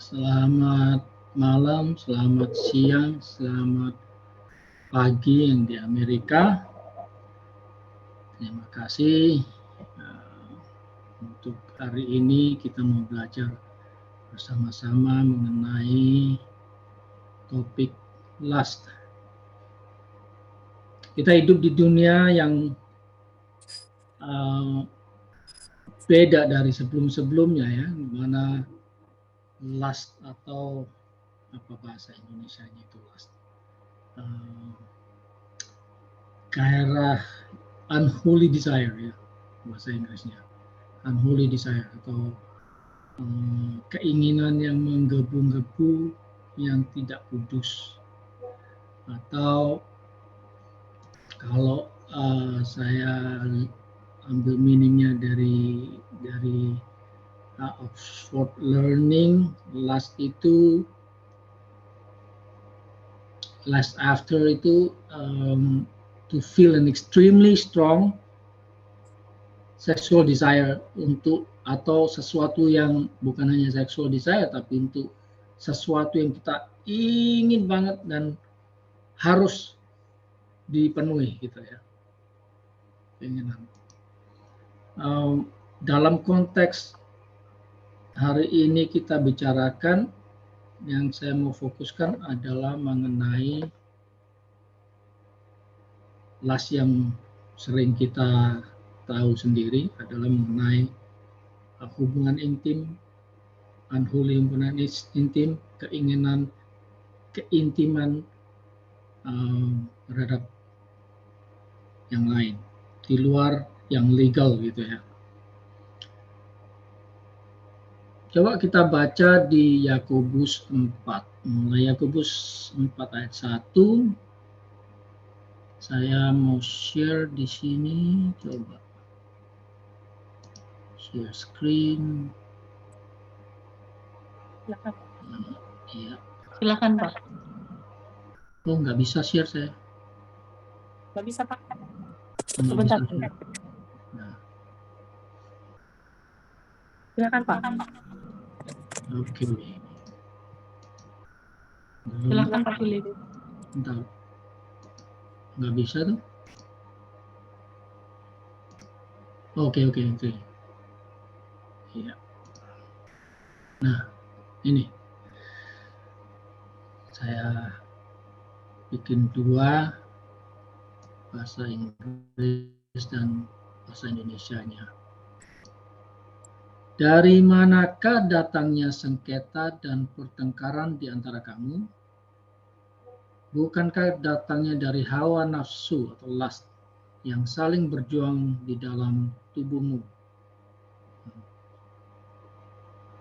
Selamat malam, selamat siang, selamat pagi yang di Amerika. Terima kasih. Untuk hari ini kita mau belajar bersama-sama mengenai topik lust. Kita hidup di dunia yang beda dari sebelum-sebelumnya ya, di mana lust atau apa bahasa Indonesianya itu lust, gairah, unholy desire ya bahasa Inggrisnya, unholy desire atau keinginan yang menggebu-gebu yang tidak kudus, atau kalau saya ambil meaningnya dari Oxford Learning, lust after itu to feel an extremely strong sexual desire untuk, atau sesuatu yang bukan hanya sexual desire tapi untuk sesuatu yang kita ingin banget dan harus dipenuhi gitu ya, keinginan. Dalam konteks hari ini kita bicarakan, yang saya mau fokuskan adalah mengenai lust yang sering kita tahu sendiri, adalah mengenai hubungan intim, unholy hubungan intim, keintiman terhadap yang lain di luar yang legal gitu ya. Coba kita baca di Yakobus 4, mulai Yakobus 4 ayat 1. Saya mau share di sini, coba share screen. Silakan. Iya. Silakan Pak. Oh, nggak bisa share saya. Nggak bisa Pak. Nggak Sebentar. bisa share. Nah. Silakan Pak. Oke. Silakan Pak Philip. Bentar. Nggak bisa tuh. Oke. Iya. Nah, ini saya bikin dua, bahasa Inggris dan bahasa Indonesianya. Dari manakah datangnya sengketa dan pertengkaran di antara kamu? Bukankah datangnya dari hawa nafsu atau lust yang saling berjuang di dalam tubuhmu?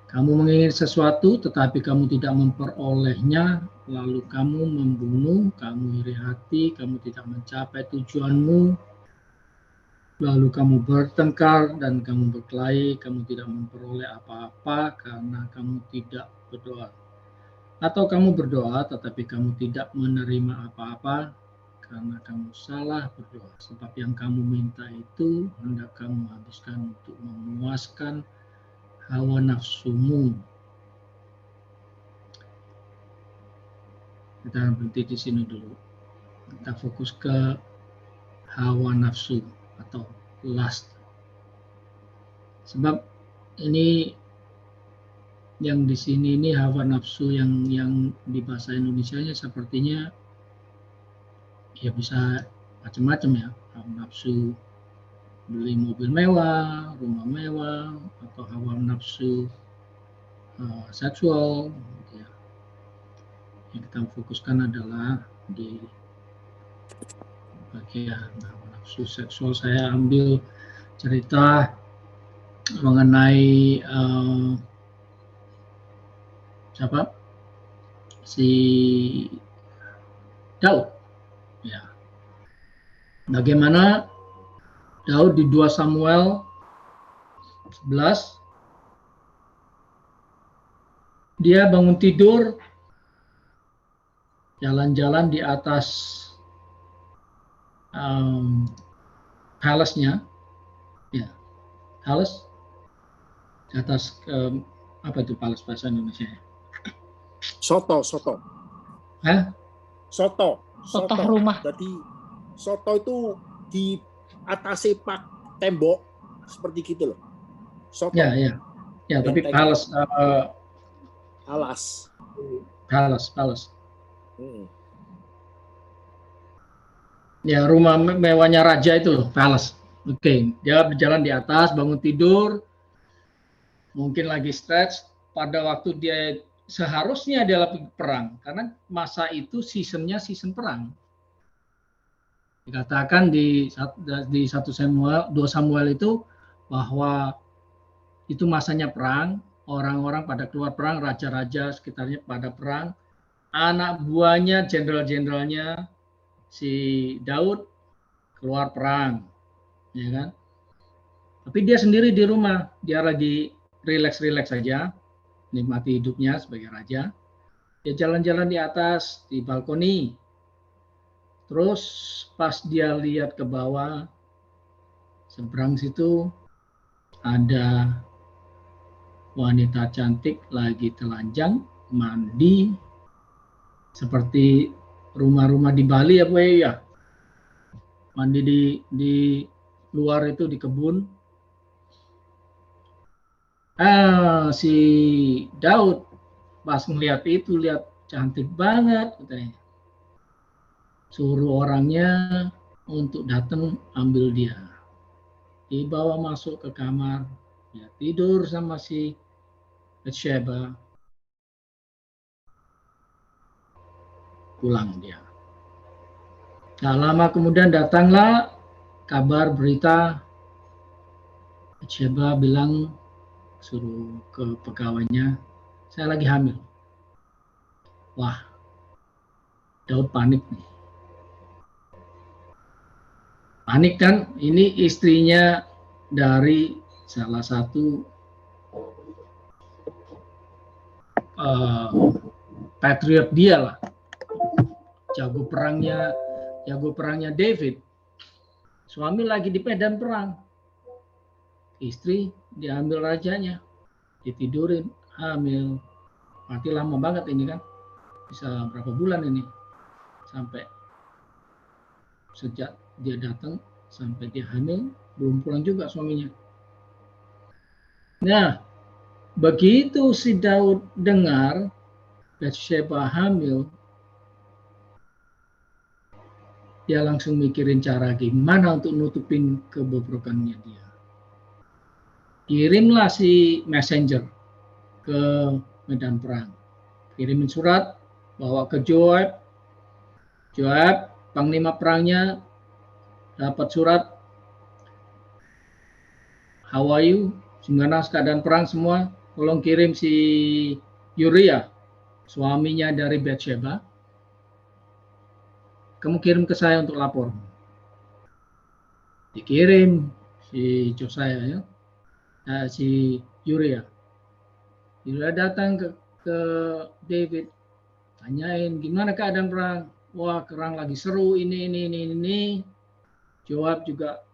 Kamu menginginkan sesuatu tetapi kamu tidak memperolehnya, lalu kamu membunuh, kamu iri hati, kamu tidak mencapai tujuanmu, lalu kamu bertengkar dan kamu berkelahi, kamu tidak memperoleh apa-apa karena kamu tidak berdoa. Atau kamu berdoa tetapi kamu tidak menerima apa-apa karena kamu salah berdoa. Sebab yang kamu minta itu hendak kamu habiskan untuk memuaskan hawa nafsumu. Kita berhenti di sini dulu. Kita fokus ke hawa nafsu atau lust. Sebab ini yang di sini ini hawa nafsu yang di bahasa Indonesianya sepertinya ya bisa macam-macam ya. Hawa nafsu beli mobil mewah, rumah mewah, atau hawa nafsu seksual. Gitu ya. Yang kita fokuskan adalah di bagian hawa nafsu seksual. Saya ambil cerita mengenai siapa? Si Daud. Ya. Bagaimana Daud di 2 Samuel 11, dia bangun tidur, jalan-jalan di atas palace-nya, ya, palace, di atas apa itu palace bahasa Indonesia? Soto. Hah? Soto rumah. Jadi soto itu di atas sepak tembok seperti gitu loh. Soto. Ya, tapi palace, alas. Palace. Ya, rumah mewahnya raja itu loh, palace. Oke, dia berjalan di atas, bangun tidur, mungkin lagi stretch. Pada waktu dia seharusnya dia lagi perang, karena masa itu season perang. Dikatakan di 1 Samuel, 2 Samuel itu bahwa itu masanya perang, orang-orang pada keluar perang, raja-raja sekitarnya pada perang, anak buahnya, jenderal-jenderalnya si Daud keluar perang, ya kan? Tapi dia sendiri di rumah, dia lagi rileks-rileks saja, nikmati hidupnya sebagai raja. Dia jalan-jalan di atas, di balkoni. Terus pas dia lihat ke bawah, seberang situ ada wanita cantik lagi telanjang, mandi, seperti rumah-rumah di Bali ya Bu ya. Mandi di luar itu di kebun. Si Daud pas ngeliat itu, lihat cantik banget katanya. Suruh orangnya untuk datang ambil dia. Dibawa masuk ke kamar, ya tidur sama si Bathsheba. Pulang dia. Nah, lama kemudian datanglah kabar berita Bathsheba bilang, suruh ke pegawainya, saya lagi hamil. Wah, Daud panik nih. Panik kan, ini istrinya dari salah satu patriot dia lah, jago perangnya David. Suami lagi di medan perang, istri diambil rajanya, ditidurin, hamil. Mati lama banget ini kan, bisa berapa bulan ini, sampai sejak dia datang sampai dia hamil belum pulang juga suaminya. Nah, begitu si Daud dengar Bathsheba hamil, dia langsung mikirin cara gimana untuk nutupin kebobrokannya dia. Kirimlah si messenger ke medan perang. Kirimin surat, bawa ke Joab. Joab, panglima perangnya, dapat surat. How are you? Gimana keadaan perang semua? Tolong kirim si Uriah, suaminya dari Bathsheba. Kamu kirim ke saya untuk lapor. Dikirim si Josiah ya, si Uriah. Uriah datang ke David, tanyain gimana keadaan perang. Wah, perang lagi seru, ini. Joab juga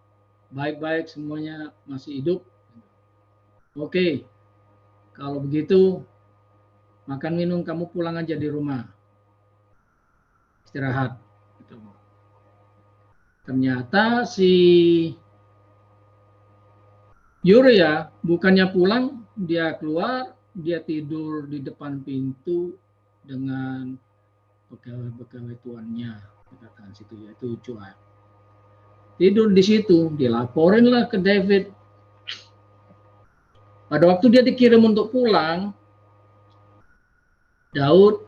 baik-baik, semuanya masih hidup. Oke, kalau begitu makan minum kamu pulang aja di rumah, istirahat. Ternyata si Uriah bukannya pulang, dia keluar, dia tidur di depan pintu dengan pegawai tuannya, dikatakan situ, yaitu Joab. Tidur di situ, dilaporinlah ke David. Pada waktu dia dikirim untuk pulang, Daud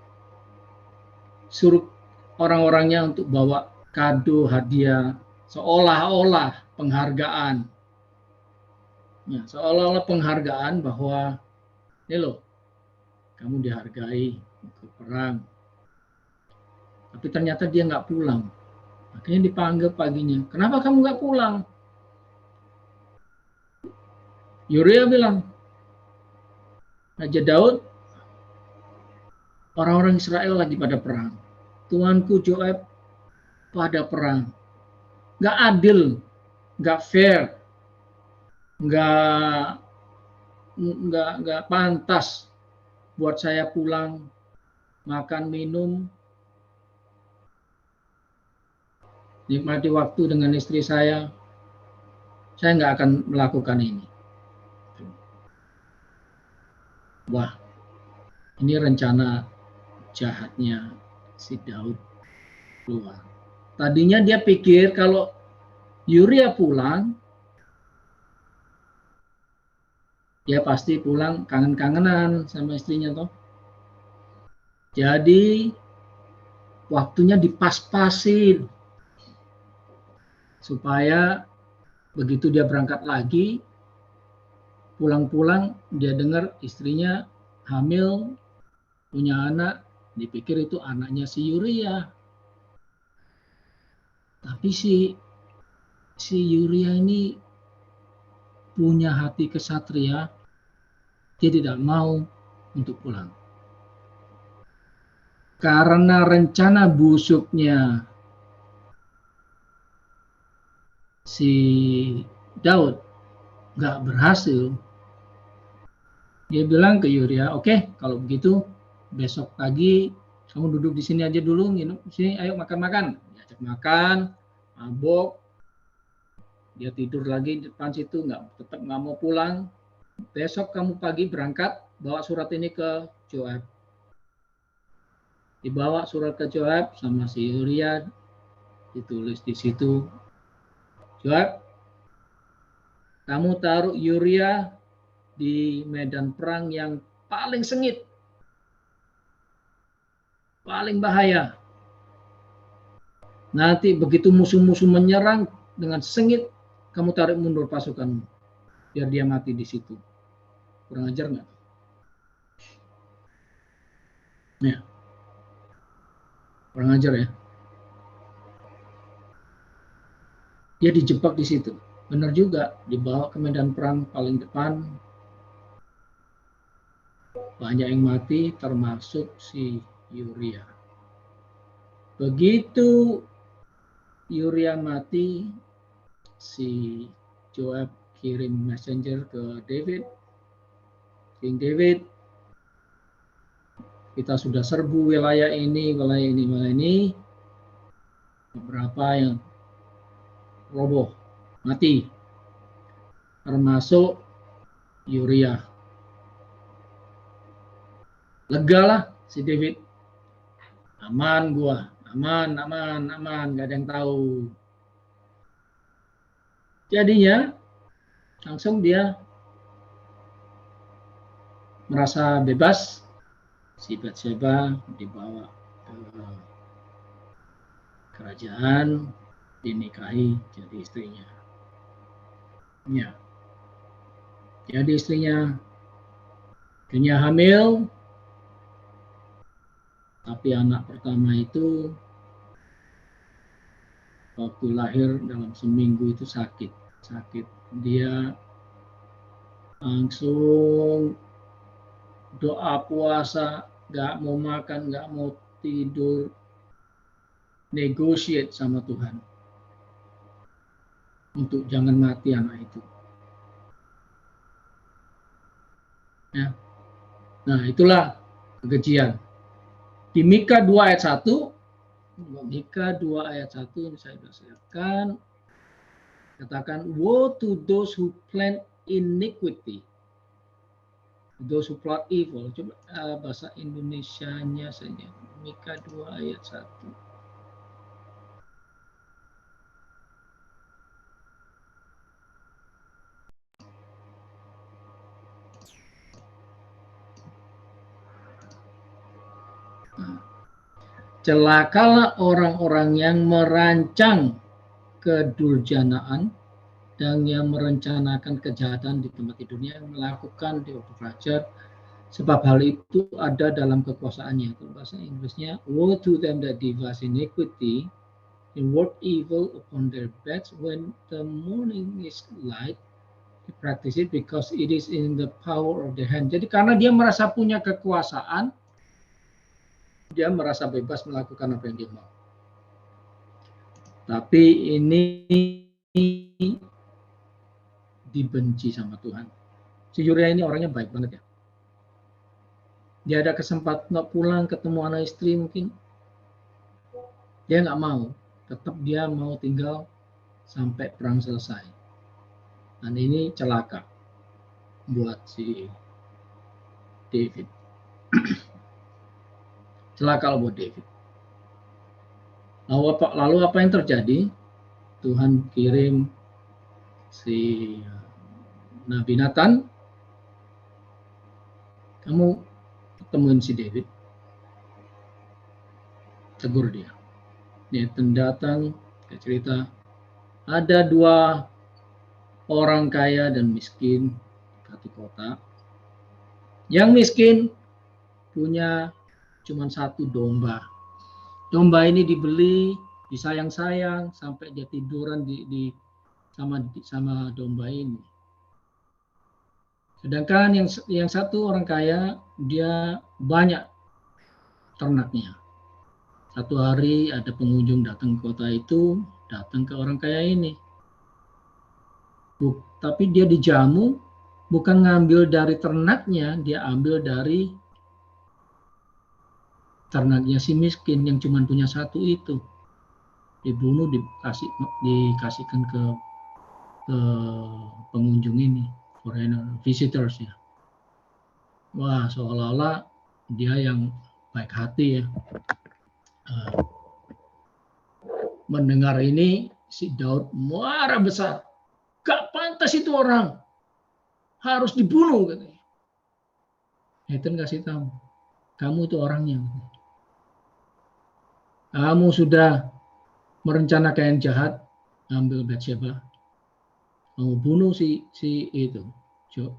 suruh orang-orangnya untuk bawa kado, hadiah, seolah-olah penghargaan. Ya, seolah-olah penghargaan bahwa ini loh, kamu dihargai untuk perang. Tapi ternyata dia nggak pulang. Akhirnya dipanggil paginya. Kenapa kamu nggak pulang? Uriah bilang, Raja Daud, orang-orang Israel lagi pada perang. Tuanku Joab pada perang. Nggak adil, nggak fair, nggak pantas buat saya pulang makan, minum, nikmati waktu dengan istri saya nggak akan melakukan ini. Wah, ini rencana jahatnya si Daud keluar. Tadinya dia pikir kalau Uria pulang, dia pasti pulang kangen-kangenan sama istrinya toh. Jadi waktunya dipas-pasin supaya begitu dia berangkat lagi, pulang-pulang dia dengar istrinya hamil, punya anak, dipikir itu anaknya si Uria. Tapi si Uria ini punya hati kesatria, dia tidak mau untuk pulang. Karena rencana busuknya si Daud nggak berhasil, dia bilang ke Uria, oke, kalau begitu besok pagi kamu duduk di sini aja dulu, nginep sini, ayo makan-makan. Diajak makan, mabok, dia tidur lagi di depan situ, tetap nggak mau pulang. Besok kamu pagi berangkat, bawa surat ini ke Joab. Dibawa surat ke Joab sama si Uria, ditulis di situ, Joab, kamu taruh Uria di medan perang yang paling sengit, paling bahaya. Nanti begitu musuh-musuh menyerang dengan sengit, kamu tarik mundur pasukanmu, biar dia mati di situ. Kurang ajar nggak? Ya, kurang ajar ya. Dia dijebak di situ. Benar juga, dibawa ke medan perang paling depan, banyak yang mati, termasuk si Uria. Begitu Uria mati, si Joab kirim messenger ke David. King David, kita sudah serbu wilayah ini. Beberapa yang roboh, mati, termasuk Uria. Legalah si David, aman gua, aman, gak ada yang tahu. Jadinya langsung dia merasa bebas, si Batseba dibawa ke kerajaan, dinikahi jadi istrinya. Ya. Jadi istrinya akhirnya hamil, tapi anak pertama itu waktu lahir dalam seminggu itu sakit. Dia langsung doa puasa, gak mau makan, gak mau tidur, negotiate sama Tuhan untuk jangan mati anak itu. Ya. Nah, itulah kekejian. Di Mika 2 ayat 1, Mika 2 ayat 1 ini saya siapkan. Katakan, woe to those who plan iniquity, those who plot evil. Coba bahasa Indonesianya saja. Mika 2 ayat 1. Celakalah orang-orang yang merancang kedurjanaan dan yang merencanakan kejahatan di tempat tidurnya, yang melakukan di waktu fajar, sebab hal itu ada dalam kekuasaannya. Itu bahasa Inggrisnya, woe to them that devise iniquity and work evil upon their beds when the morning is light. They practice it because it is in the power of their hand. Jadi karena dia merasa punya kekuasaan, dia merasa bebas melakukan apa yang dia mau. Tapi ini dibenci sama Tuhan. Si Uria ini orangnya baik banget ya. Dia ada kesempatan untuk pulang ketemu anak istri mungkin. Dia nggak mau. Tetap dia mau tinggal sampai perang selesai. Dan ini celaka buat si David. Celaka buat David. Lalu apa yang terjadi? Tuhan kirim si Nabi Nathan. Kamu ketemuin si David. Tegur dia. Nathan datang ke cerita. Ada 2 orang kaya dan miskin di satu kota. Yang miskin punya cuma 1 domba. Domba ini dibeli, disayang-sayang sampai dia tiduran sama domba ini. Sedangkan yang 1 orang kaya dia banyak ternaknya. Satu hari ada pengunjung datang ke kota itu, datang ke orang kaya ini. Tapi dia dijamu bukan ngambil dari ternaknya, dia ambil dari ternaknya si miskin yang cuma punya 1 itu. Dibunuh, dikasihkan ke pengunjung ini, foreigner visitors ya. Wah, seolah-olah dia yang baik hati ya. Mendengar ini si Daud marah besar. Gak pantas itu orang, harus dibunuh katanya. Nathan kasih tahu, kamu itu orangnya. Kamu sudah merencanakan yang jahat, ambil Bathsheba, mau bunuh si itu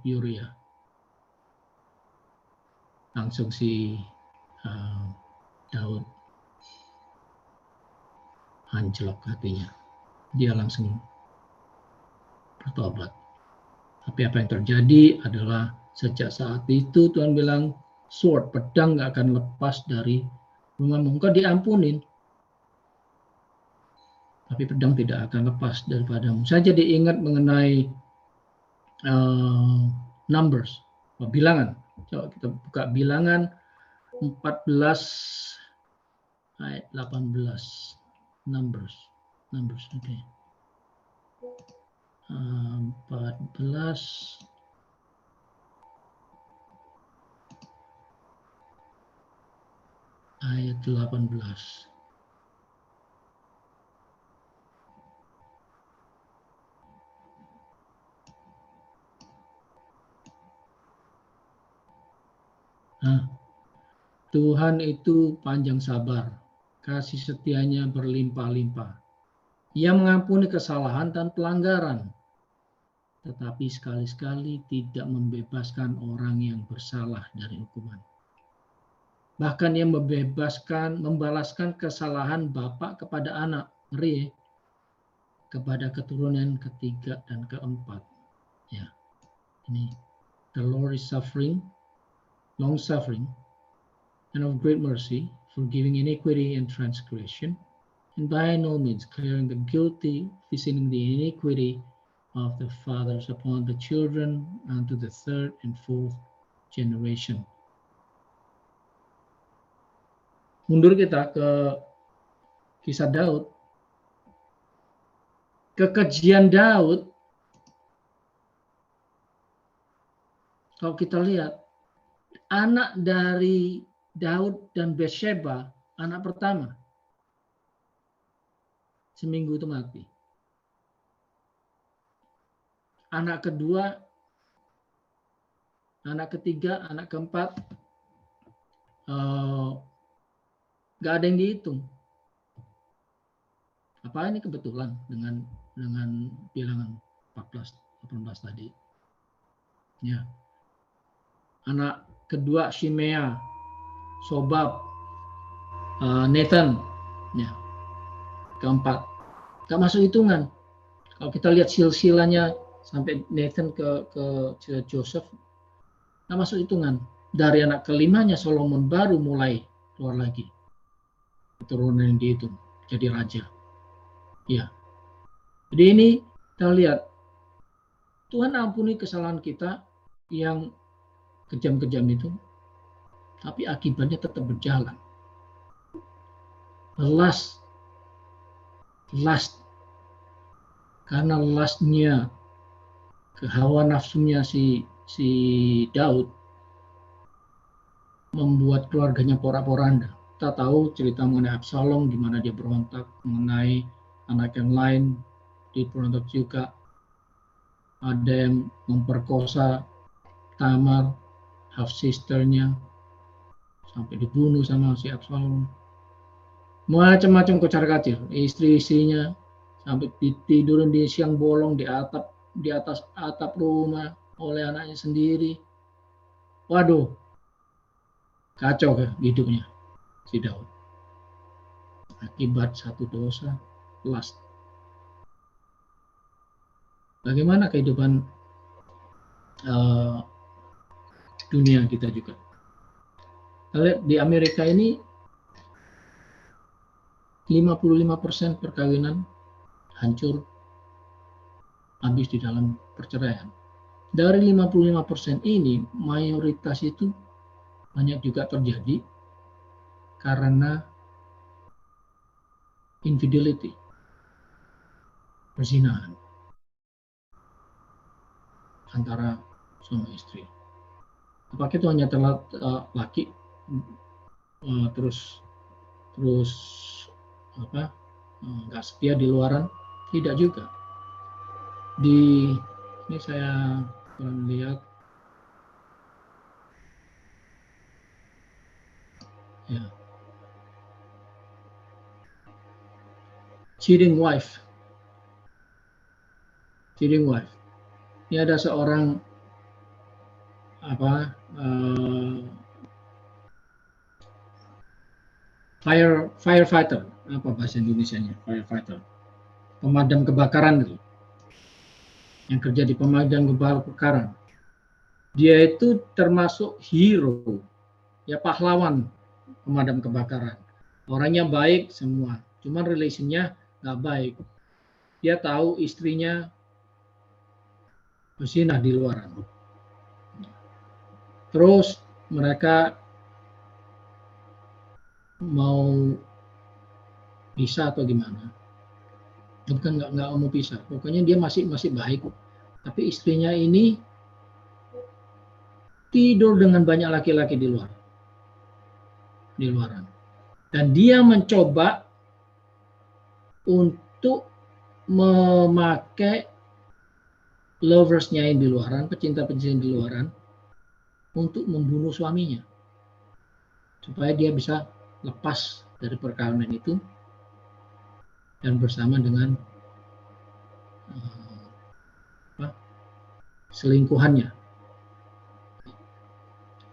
Uriah. Langsung si Daud anjlok hatinya. Dia langsung bertobat. Tapi apa yang terjadi adalah sejak saat itu Tuhan bilang, sword, pedang gak akan lepas dari rumahmu. Engkau diampunin, tapi pedang tidak akan lepas daripadamu. Saya jadi ingat mengenai Numbers, bilangan. Coba kita buka bilangan 14 ayat 18. Numbers, oke. Okay. 14 ayat 18. Tuhan itu panjang sabar, kasih setianya berlimpah-limpah. Ia mengampuni kesalahan dan pelanggaran, tetapi sekali-sekali tidak membebaskan orang yang bersalah dari hukuman. Bahkan ia membalaskan kesalahan bapak kepada anak, ngeri, kepada keturunan ketiga dan keempat. Ya, ini the Lord is long suffering, and of great mercy, forgiving iniquity and transgression, and by no means clearing the guilty, visiting the iniquity of the fathers upon the children unto the 3rd and 4th generation. Mundur kita ke kisah Daud. Kekejian Daud, kalau kita lihat, anak dari Daud dan Bathsheba, anak pertama, seminggu itu mati. Anak kedua, anak ketiga, anak keempat, gak ada yang dihitung. Apa ini kebetulan dengan bilangan 14-18 tadi? Ya. Anak kedua Shimea, Sobab, Nathan, ya. Keempat, gak masuk hitungan. Kalau kita lihat silsilanya sampai Nathan ke Joseph, gak masuk hitungan. Dari anak kelimanya Solomon baru mulai keluar lagi keturunan yang dihitung jadi raja. Ya, jadi ini kita lihat Tuhan ampuni kesalahan kita yang kejam-kejam itu, tapi akibatnya tetap berjalan. Lust, karena lustnya, kehawa nafsunya si Daud membuat keluarganya porak-poranda. Kita tahu cerita mengenai Absalom, di mana dia berontak, mengenai anak yang lain diberontak juga. Ada yang memperkosa Tamar, half sisternya, sampai dibunuh sama si Absalom. Macam-macam kocar-kacir, istri-istrinya sampai ditidurin di siang bolong di atas atap rumah oleh anaknya sendiri. Waduh, kacau hidupnya si Daud. Akibat satu dosa, lust. Bagaimana kehidupan dunia kita juga? Di Amerika ini 55% perkawinan hancur habis di dalam perceraian. Dari 55% ini, mayoritas itu banyak juga terjadi karena infidelity, perzinahan antara suami istri. Apakah itu hanya laki terus nggak setia di luaran? Tidak juga. Ini saya lihat ya, cheating wife. Ini ada seorang firefighter, apa bahasa Indonesianya? Firefighter, pemadam kebakaran itu, yang kerja di pemadam kebakaran. Dia itu termasuk hero, ya, pahlawan pemadam kebakaran. Orangnya baik semua, cuman relationnya nggak baik. Dia tahu istrinya berzinah di luaran. Terus mereka mau pisah atau gimana? Bukan nggak mau pisah. Pokoknya dia masih baik. Tapi istrinya ini tidur dengan banyak laki-laki di luaran. Dan dia mencoba untuk memakai loversnya yang di luaran, pecinta-pecinta di luaran, untuk membunuh suaminya supaya dia bisa lepas dari perkawinan itu dan bersama dengan selingkuhannya.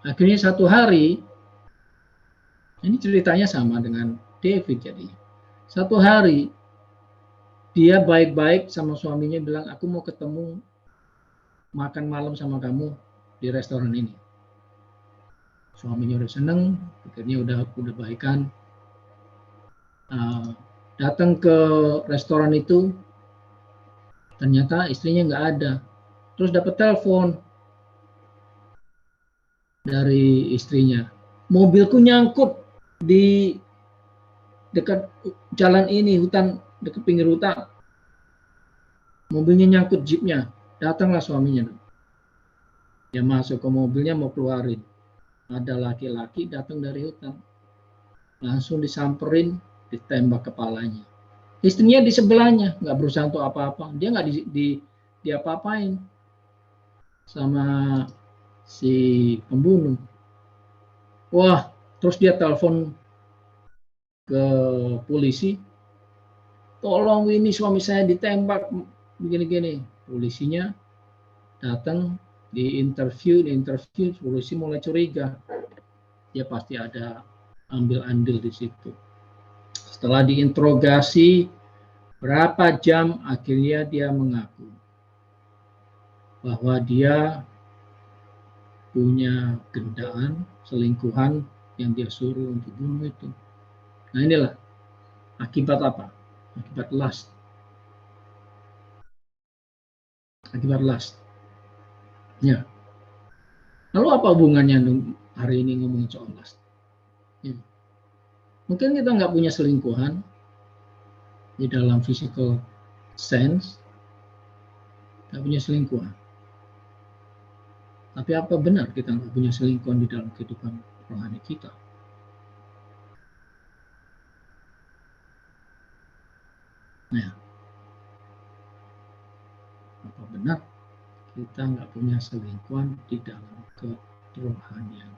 Akhirnya satu hari, ini ceritanya sama dengan David. Jadi satu hari dia baik-baik sama suaminya, bilang, aku mau ketemu makan malam sama kamu di restoran ini. Suaminya udah seneng, akhirnya udah baikan. Datang ke restoran itu, ternyata istrinya nggak ada. Terus dapat telepon dari istrinya, mobilku nyangkut di dekat jalan ini, hutan, dekat pinggir hutan. Mobilnya nyangkut, jeepnya. Datanglah suaminya. Dia masuk ke mobilnya mau keluarin. Ada laki-laki datang dari hutan. Langsung disamperin, ditembak kepalanya. Istrinya di sebelahnya, nggak berusaha untuk apa-apa. Dia nggak diapa-apain sama si pembunuh. Wah, terus dia telepon ke polisi. Tolong, ini suami saya ditembak begini-gini. Polisinya datang, di interview, polisi mulai curiga. Dia pasti ada ambil andil di situ. Setelah diinterogasi berapa jam, akhirnya dia mengaku bahwa dia punya gendaan, selingkuhan yang dia suruh untuk bunuh itu. Nah, inilah akibat apa? Akibat lust. Akibat lust. Ya. Lalu apa hubungannya hari ini ngomongin soal lust. Ya. Mungkin kita nggak punya selingkuhan di dalam physical sense, nggak punya selingkuhan. Tapi apa benar kita nggak punya selingkuhan di dalam kehidupan rohani kita? Nah, apa benar kita nggak punya selingkuhan di dalam kerohanian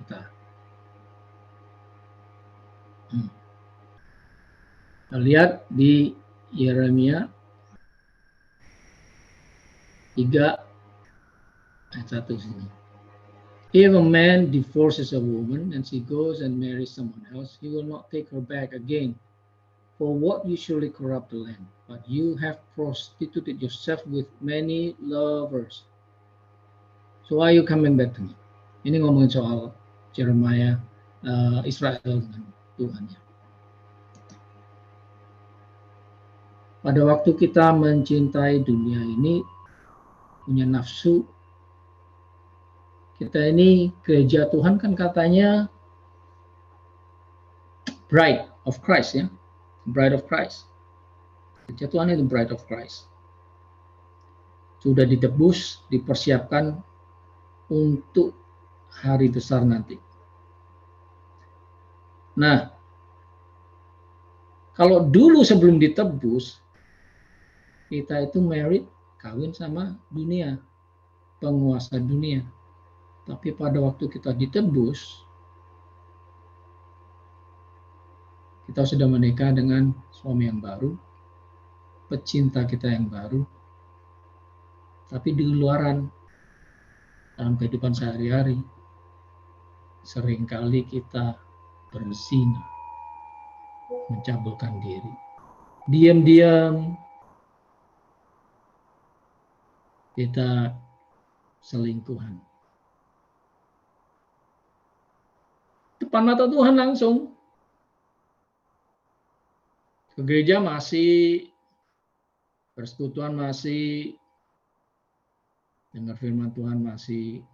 kita? Kita lihat di Yeremia 3 ayat 1 sini. If a man divorces a woman and she goes and marries someone else, he will not take her back again. For what usually corrupt the land, but you have prostituted yourself with many lovers. So why are you coming back to me? Ini ngomongin soal Jeremiah, Israel dengan Tuhannya. Pada waktu kita mencintai dunia ini, punya nafsu, kita ini gereja Tuhan kan katanya bride of Christ, ya, bride of Christ. Gereja Tuhan itu bride of Christ. Sudah ditebus, dipersiapkan untuk hari besar nanti. Nah, kalau dulu sebelum ditebus, kita itu married, kawin sama dunia, penguasa dunia. Tapi pada waktu kita ditebus, kita sudah menikah dengan suami yang baru, pecinta kita yang baru. Tapi di luaran, dalam kehidupan sehari-hari, seringkali kita berzina, mencabulkan diri. Diam-diam kita selingkuhan. Depan mata Tuhan langsung. Ke gereja masih, persekutuan masih, dengar firman Tuhan masih,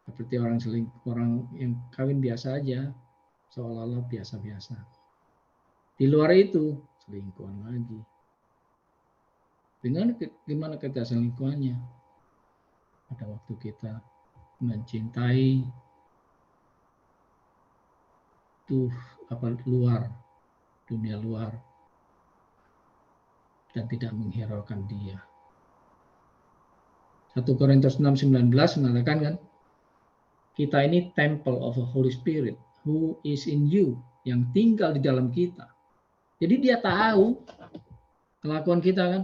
seperti orang yang kawin biasa aja, seolah-olah biasa-biasa. Di luar itu, selingkuhan lagi. Gimana kita selingkuhannya? Pada waktu kita mencintai dunia luar, dan tidak menghiraukan dia. 1 Korintus 6:19 mengatakan kan, kita ini temple of the Holy Spirit who is in you, yang tinggal di dalam kita. Jadi dia tahu kelakuan kita kan,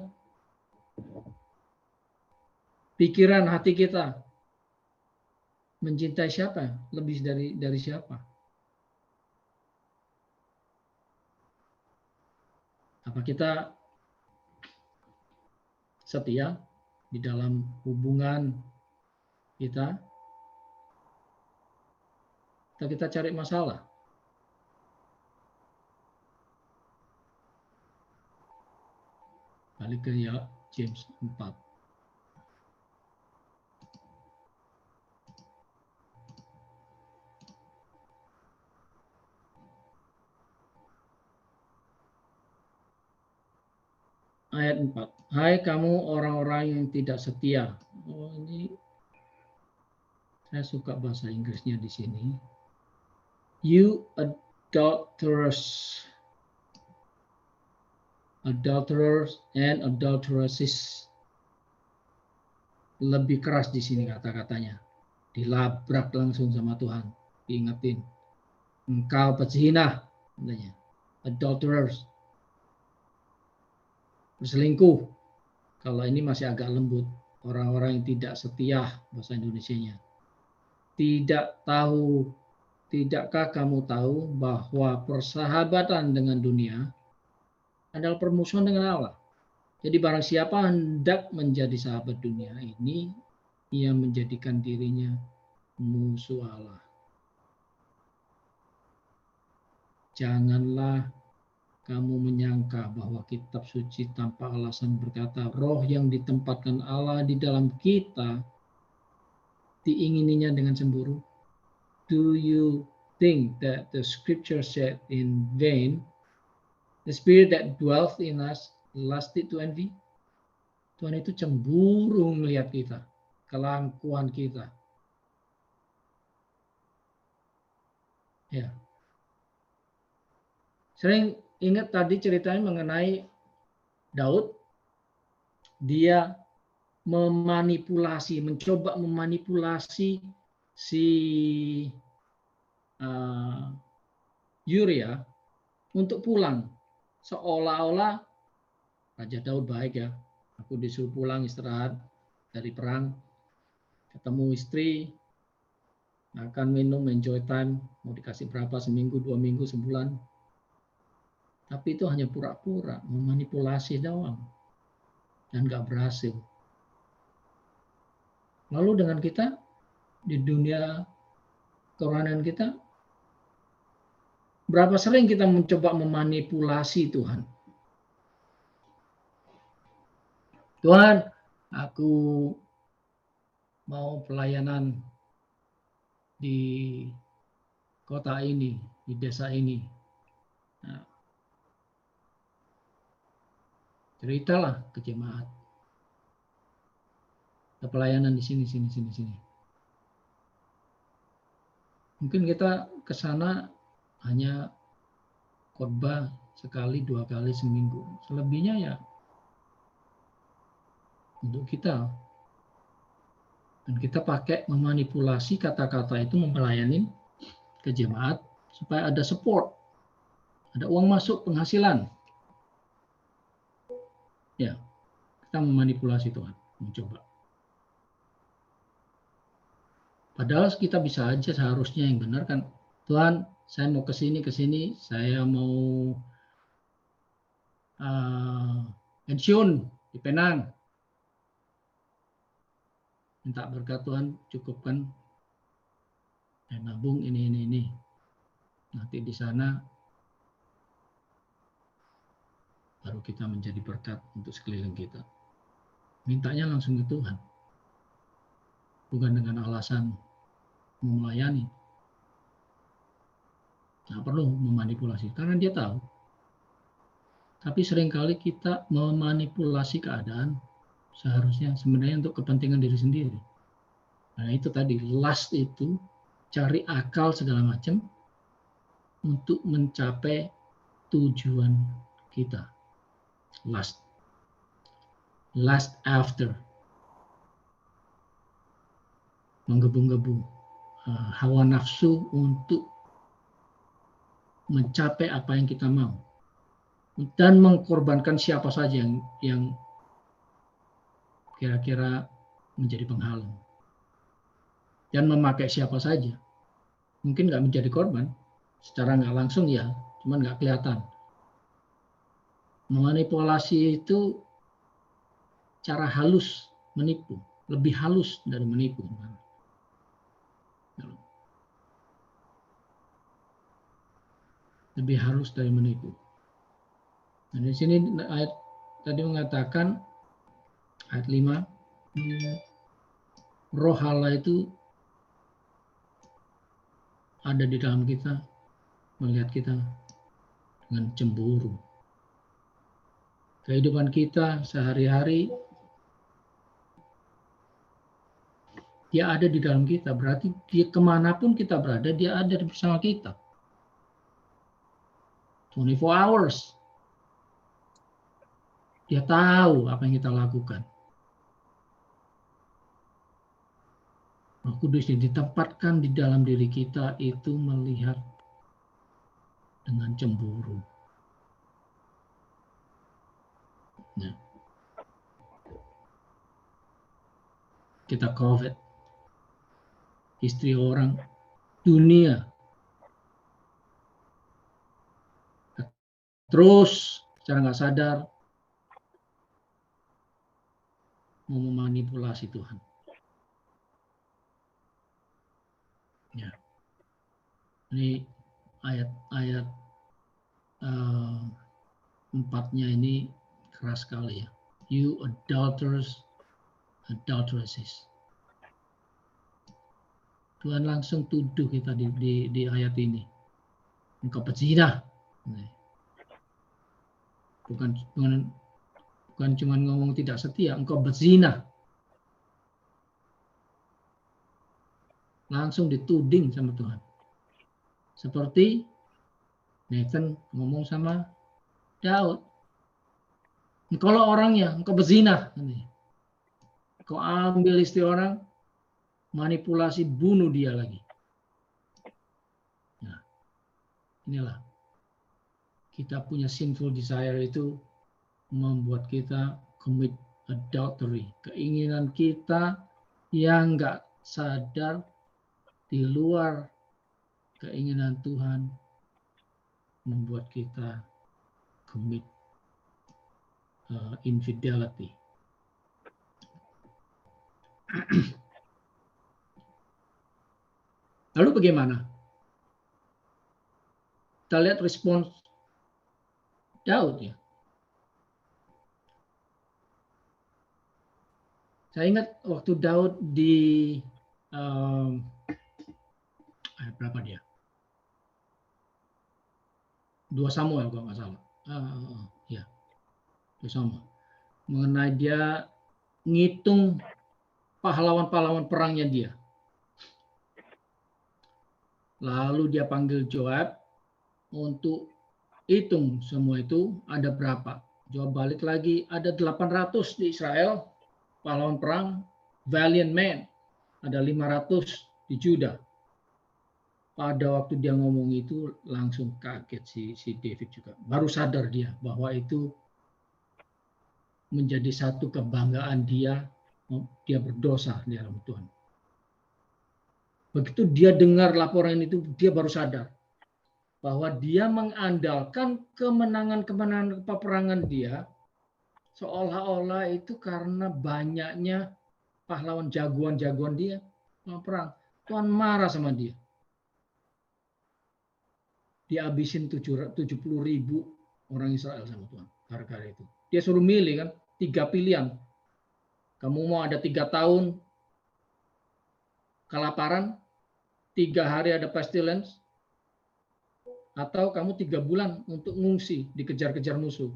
pikiran hati kita, mencintai siapa, lebih dari siapa. Apa kita setia di dalam hubungan kita? Atau kita cari masalah? Balik ke James 4. Ayat 4. Hai kamu orang-orang yang tidak setia. Oh, ini saya suka bahasa Inggrisnya di sini. You adulterers and adulteresses. Lebih keras di sini kata-katanya. Dilabrak langsung sama Tuhan. Diingetin. Engkau pezina. Katanya. Adulterers. Berselingkuh. Kalau ini masih agak lembut. Orang-orang yang tidak setia, bahasa Indonesianya. Tidakkah kamu tahu bahwa persahabatan dengan dunia adalah permusuhan dengan Allah? Jadi barang siapa hendak menjadi sahabat dunia ini, ia menjadikan dirinya musuh Allah. Janganlah kamu menyangka bahwa kitab suci tanpa alasan berkata, roh yang ditempatkan Allah di dalam kita, diingininya dengan cemburu. do you think that the scripture said in vain, the spirit that dwelt in us lusted to envy? Tuhan itu cemburu melihat kita, kelangkuan kita. Ya. Sering ingat tadi ceritanya mengenai Daud, dia mencoba memanipulasi si Uria untuk pulang. Seolah-olah Raja Daud baik ya, aku disuruh pulang istirahat dari perang, ketemu istri, makan minum, enjoy time, mau dikasih berapa, seminggu, 2 minggu, sebulan. Tapi itu hanya pura-pura, memanipulasi doang. Dan gak berhasil. Lalu dengan kita, di dunia kerohanian kita, berapa sering kita mencoba memanipulasi Tuhan. Tuhan, aku mau pelayanan di kota ini, di desa ini. Nah, ceritalah ke jemaat. Pelayanan di sini. Mungkin kita ke sana hanya khotbah sekali, 2 kali seminggu. Selebihnya ya untuk kita. Dan kita pakai memanipulasi kata-kata itu melayani ke jemaat supaya ada support. Ada uang masuk, penghasilan. Ya, kita memanipulasi Tuhan, mencoba. Padahal kita bisa aja seharusnya yang benar kan, Tuhan, saya mau ke sini, saya mau pensiun di Penang. Minta berkat Tuhan, cukupkan dan nabung ini. Nanti di sana baru kita menjadi berkat untuk sekeliling kita. Mintanya langsung ke Tuhan. Bukan dengan alasan melayani. Nggak perlu memanipulasi, karena dia tahu. Tapi seringkali kita memanipulasi keadaan seharusnya sebenarnya untuk kepentingan diri sendiri. Nah itu tadi, lust itu cari akal segala macam untuk mencapai tujuan kita. Lust after. Menggebu-gebu. Hawa nafsu untuk mencapai apa yang kita mau. Dan mengorbankan siapa saja yang kira-kira menjadi penghalang. Dan memakai siapa saja. Mungkin nggak menjadi korban. Secara nggak langsung ya, cuman nggak kelihatan. Memanipulasi itu cara halus menipu. Lebih halus dari menipu. Lebih halus dari menipu. Nah, di sini ayat tadi mengatakan ayat 5, Roh Allah itu ada di dalam kita, melihat kita dengan cemburu. Kehidupan kita sehari-hari, dia ada di dalam kita. Berarti dia kemanapun kita berada, dia ada bersama kita. 24 hours. Dia tahu apa yang kita lakukan. Roh Kudus yang ditempatkan di dalam diri kita itu melihat dengan cemburu. Nah, kita covet istri orang, dunia. Terus secara nggak sadar mau memanipulasi Tuhan. Ya. Ini ayat 4-nya ini keras sekali ya. You adulterers, adulteresses. Tuhan langsung tuduh kita di ayat ini. Engkau pezina. Bukan cuma ngomong tidak setia, engkau berzina. Langsung dituding sama Tuhan. Seperti Nathan ngomong sama Daud. Engkau orangnya, engkau berzina. Engkau ambil istri orang, manipulasi, bunuh dia lagi. Nah, inilah. Kita punya sinful desire itu membuat kita commit adultery. Keinginan kita yang nggak sadar di luar keinginan Tuhan membuat kita commit infidelity. Lalu bagaimana? Kita lihat respons Daud ya. Saya ingat waktu Daud di berapa dia? 2 Samuel kalau nggak salah. Ya, 2 Samuel. Mengenai dia ngitung pahlawan-pahlawan perangnya dia. Lalu dia panggil Joab untuk hitung semua itu ada berapa. Joab balik lagi, ada 800 di Israel, pahlawan perang, valiant man. Ada 500 di Juda. Pada waktu dia ngomong itu langsung kaget si David juga. Baru sadar dia bahwa itu menjadi satu kebanggaan dia berdosa di dalam Tuhan. Begitu dia dengar laporan itu, dia baru sadar bahwa dia mengandalkan kemenangan-kemenangan peperangan dia seolah-olah itu karena banyaknya pahlawan jagoan-jagoan dia perang. Tuhan marah sama dia. Dihabisin 70.000 orang Israel sama Tuhan gara-gara itu. Dia suruh milih kan 3 pilihan. Kamu mau ada 3 tahun kelaparan, 3 hari ada pestilence, atau kamu 3 bulan untuk ngungsi dikejar-kejar musuh.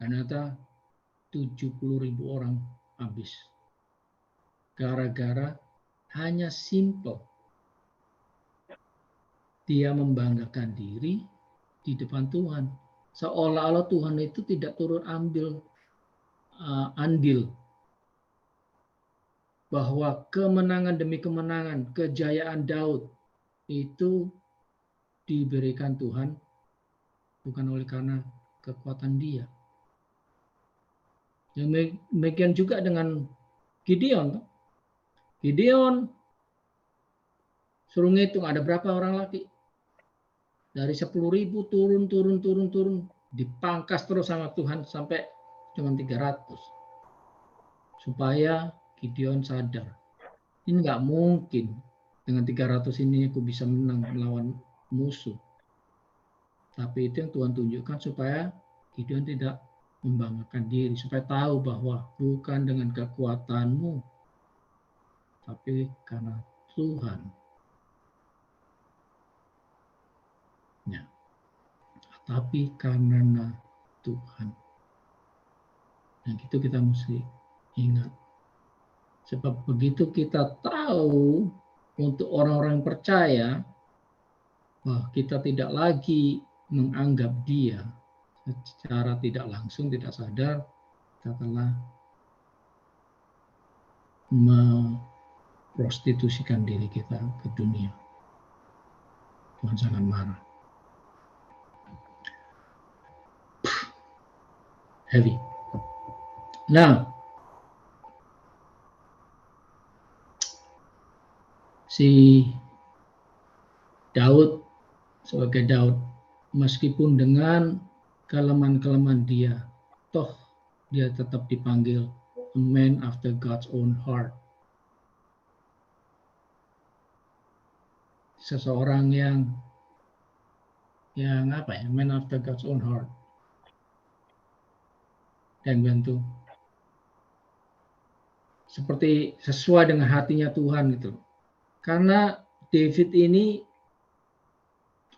Ternyata 70.000 orang habis. Gara-gara hanya simple. Dia membanggakan diri di depan Tuhan. Seolah-olah Tuhan itu tidak turut ambil andil. Bahwa kemenangan demi kemenangan, kejayaan Daud itu diberikan Tuhan bukan oleh karena kekuatan dia. Demikian juga dengan Gideon. Gideon suruh ngitung ada berapa orang laki. Dari 10.000 turun. Dipangkas terus sama Tuhan sampai cuma 300. Supaya Gideon sadar. Ini nggak mungkin. Dengan 300 ini aku bisa menang melawan musuh. Tapi itu yang Tuhan tunjukkan supaya Gideon tidak membanggakan diri. Supaya tahu bahwa bukan dengan kekuatanmu. Tapi karena Tuhan. Ya. Tapi karena Tuhan. Dan itu kita mesti ingat. Sebab begitu kita tahu untuk orang-orang yang percaya bahwa kita tidak lagi menganggap dia secara tidak langsung, tidak sadar, kita telah memprostitusikan diri kita ke dunia. Tuhan sangat marah. Heavy. Nah, si Daud sebagai Daud, meskipun dengan kelemahan-kelemahan dia, toh dia tetap dipanggil a man after God's own heart. Seseorang yang man after God's own heart. yang bantu. Seperti sesuai dengan hatinya Tuhan gitu. Karena David ini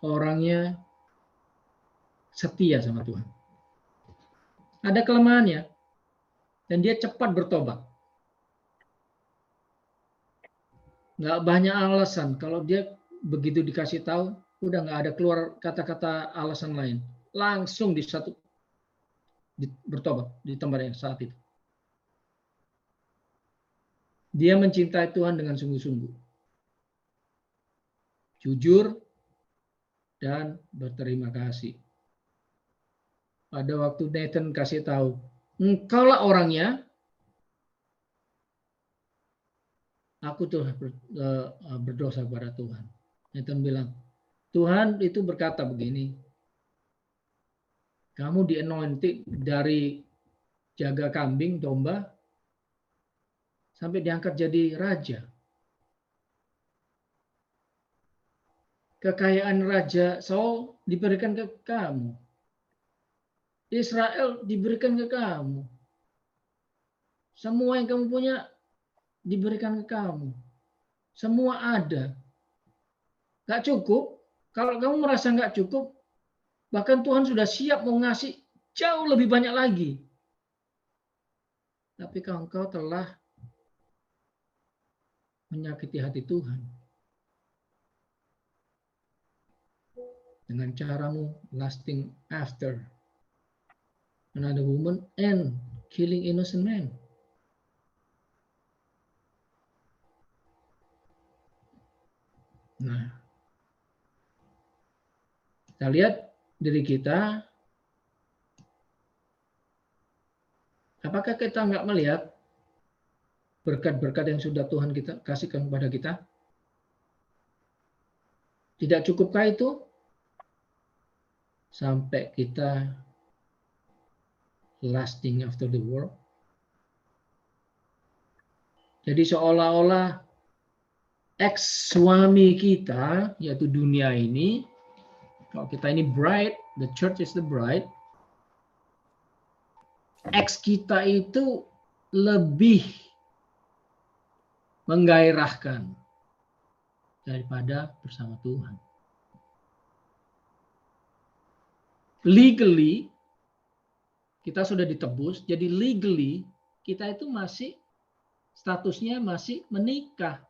orangnya setia sama Tuhan. Ada kelemahannya dan dia cepat bertobat. Nggak banyak alasan. Kalau dia begitu dikasih tahu, udah nggak ada keluar kata-kata alasan lain. Langsung bertobat di tempat yang saat itu. Dia mencintai Tuhan dengan sungguh-sungguh. Jujur dan berterima kasih. Pada waktu Nathan kasih tahu, engkaulah orangnya, aku tuh berdosa kepada Tuhan. Nathan bilang, Tuhan itu berkata begini, kamu di-anointed dari jaga kambing, domba, sampai diangkat jadi raja. Kekayaan Raja Saul diberikan ke kamu. Israel diberikan ke kamu. Semua yang kamu punya diberikan ke kamu. Semua ada. Gak cukup. Kalau kamu merasa gak cukup, bahkan Tuhan sudah siap mau ngasih jauh lebih banyak lagi. Tapi engkau telah menyakiti hati Tuhan. Dengan caramu lasting after another woman and killing innocent man. Nah, kita lihat diri kita, apakah kita nggak melihat berkat-berkat yang sudah Tuhan kita kasihkan kepada kita? Tidak cukupkah itu? Sampai kita lasting after the world. Jadi seolah-olah ex-suami kita, yaitu dunia ini, kalau kita ini bride, the church is the bride, ex kita itu lebih menggairahkan daripada bersama Tuhan. Legally, kita sudah ditebus, jadi legally kita itu masih statusnya masih menikah.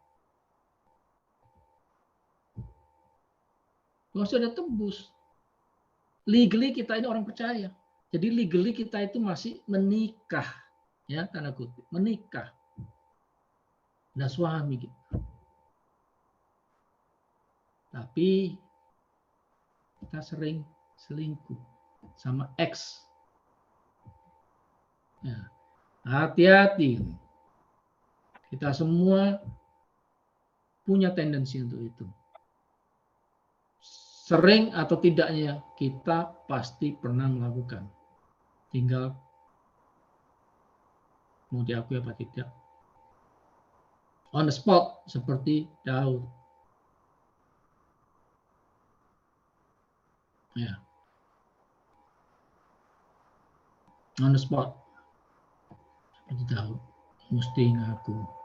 Kalau sudah tebus, legally kita ini orang percaya. Jadi legally kita itu masih menikah, ya tanda kutip, menikah. Nah suami kita. Tapi kita sering selingkuh sama ex. Ya, hati-hati. Kita semua punya tendensi untuk itu. Sering atau tidaknya kita pasti pernah melakukan. Tinggal mau diakui apa tidak. On the spot seperti Daud. Ya. On the spot. Seperti Daud. Mesti ngaku.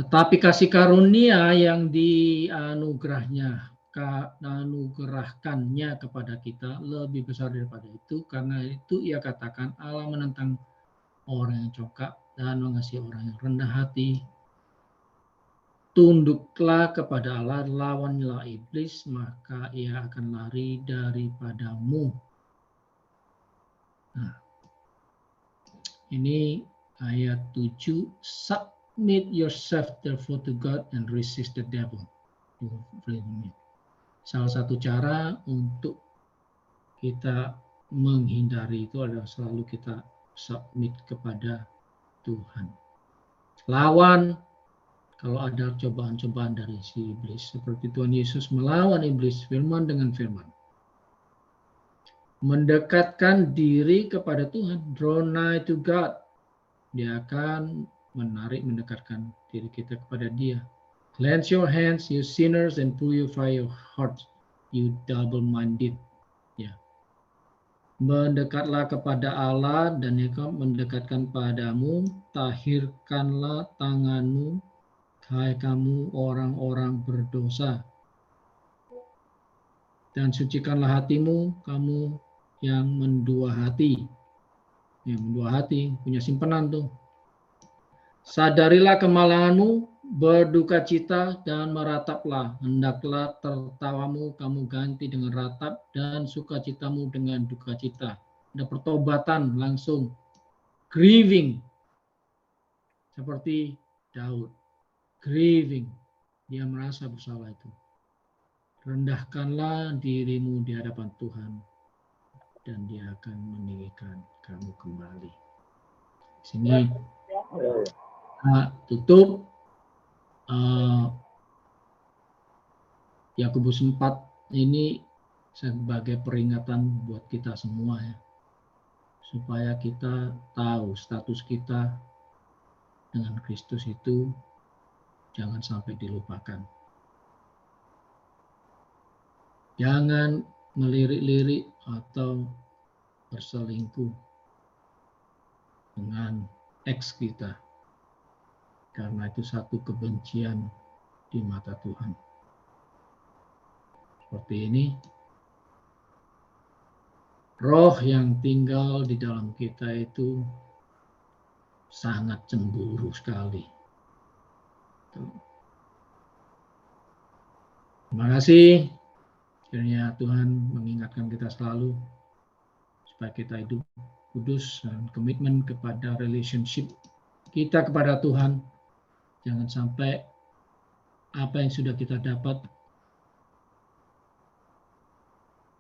Tetapi kasih karunia yang dianugerahkannya kepada kita lebih besar daripada itu. Karena itu ia katakan Allah menentang orang yang congkak dan mengasihi orang yang rendah hati. Tunduklah kepada Allah, lawanlah iblis, maka ia akan lari daripadamu. Nah, ini ayat 7. Submit yourself therefore to God and resist the devil. Salah satu cara untuk kita menghindari itu adalah selalu kita submit kepada Tuhan. Lawan kalau ada cobaan-cobaan dari si iblis. Seperti Tuhan Yesus melawan iblis firman dengan firman. Mendekatkan diri kepada Tuhan. Draw nigh to God. Dia akan mendekatkan diri kita kepada Dia. Cleanse your hands, you sinners, and purify your hearts, you double-minded. Ya. Mendekatlah kepada Allah dan Dia mendekatkan padamu, tahirkanlah tanganmu, hai kamu orang-orang berdosa. Dan sucikanlah hatimu, kamu yang mendua hati. Yang mendua hati, punya simpanan tuh. Sadarilah kemalanganmu, berduka cita dan merataplah. Hendaklah tertawamu kamu ganti dengan ratap dan sukacitamu dengan duka cita. Ada pertobatan langsung. Grieving. Seperti Daud. Grieving. Dia merasa bersalah itu. Rendahkanlah dirimu di hadapan Tuhan. Dan Dia akan meninggikan kamu kembali. Sini tutup Yakobus 4 ini sebagai peringatan buat kita semua ya. Supaya kita tahu status kita dengan Kristus itu jangan sampai dilupakan. Jangan melirik-lirik atau berselingkuh dengan ex kita. Karena itu satu kebencian di mata Tuhan. Seperti ini, roh yang tinggal di dalam kita itu sangat cemburu sekali. Terima kasih. Kiranya Tuhan mengingatkan kita selalu supaya kita hidup kudus dan komitmen kepada relationship kita kepada Tuhan. Jangan sampai apa yang sudah kita dapat,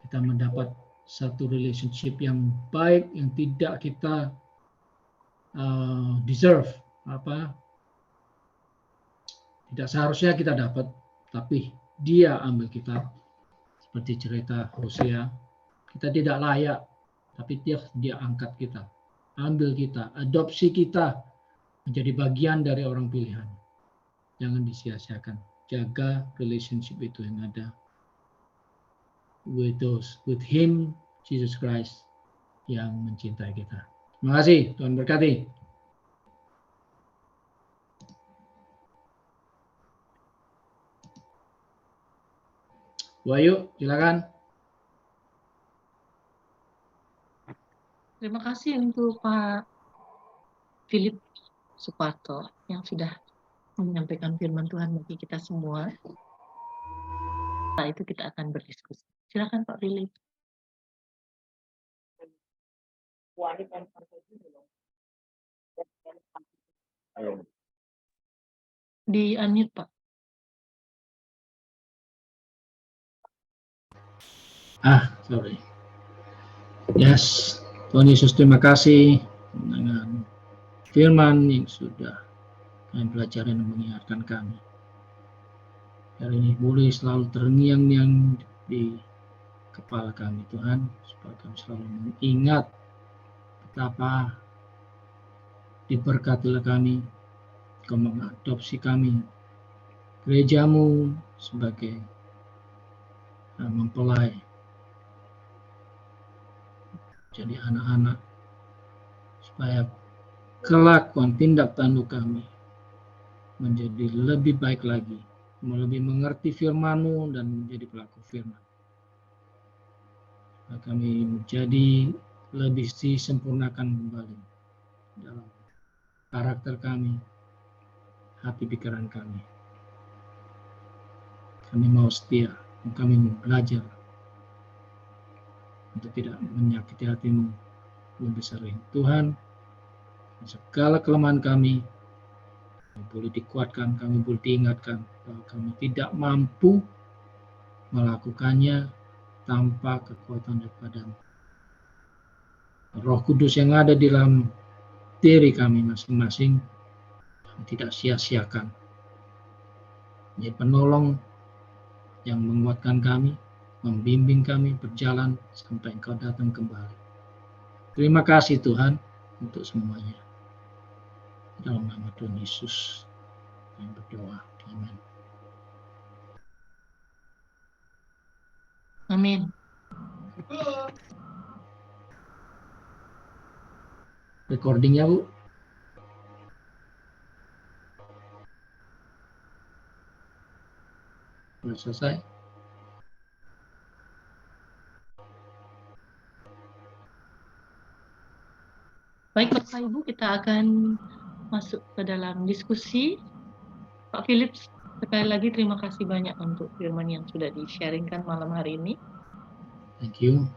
kita mendapat satu relationship yang baik yang tidak kita deserve, tidak seharusnya kita dapat, tapi Dia ambil kita. Seperti cerita Hosea, kita tidak layak, tapi dia angkat kita, ambil kita, adopsi kita menjadi bagian dari orang pilihan. Jangan disia-siakan. Jaga relationship itu yang ada with Him, Jesus Christ, yang mencintai kita. Terima kasih, Tuhan berkati. Wahyu, silakan. Terima kasih untuk Pak Philip Suparto yang sudah menyampaikan firman Tuhan bagi kita semua. Setelah itu kita akan berdiskusi. Silakan Pak Philip. Di unmute Pak. Sorry. Yes, Tuhan Yesus terima kasih dengan firman yang sudah kami pelajari dan mengingatkan kami. Hari ini boleh selalu terngiang-ngiang di kepala kami Tuhan, supaya kami selalu mengingat betapa diberkatilah kami, Kau mengadopsi kami, gerejamu sebagai mempelai, jadi anak-anak, supaya kelakuan tindak tanduk kami menjadi lebih baik lagi, lebih mengerti firman-Mu dan menjadi pelaku firman. Kami menjadi lebih disempurnakan kembali dalam karakter kami, hati pikiran kami. Kami mau setia, kami mau belajar untuk tidak menyakiti hati-Mu lebih sering. Tuhan, segala kelemahan kami boleh dikuatkan, kami boleh diingatkan bahwa kami tidak mampu melakukannya tanpa kekuatan daripada-Mu. Roh Kudus yang ada di dalam diri kami masing-masing tidak sia-siakan. Menjadi penolong yang menguatkan kami, membimbing kami berjalan sampai Engkau datang kembali. Terima kasih Tuhan untuk semuanya. Dalam nama Tuhan Yesus kami berdoa. Amin. Amin. Recordingnya, Bu. Sudah selesai. Baik Bapak Ibu, kita akan masuk ke dalam diskusi. Pak Philip, sekali lagi terima kasih banyak untuk firman yang sudah di-sharingkan malam hari ini. Thank you.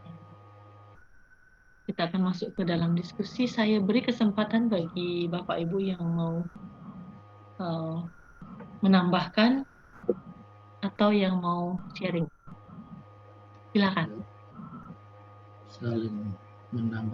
Kita akan masuk ke dalam diskusi. Saya beri kesempatan bagi Bapak Ibu yang mau menambahkan atau yang mau sharing. Silakan. Saling menambah.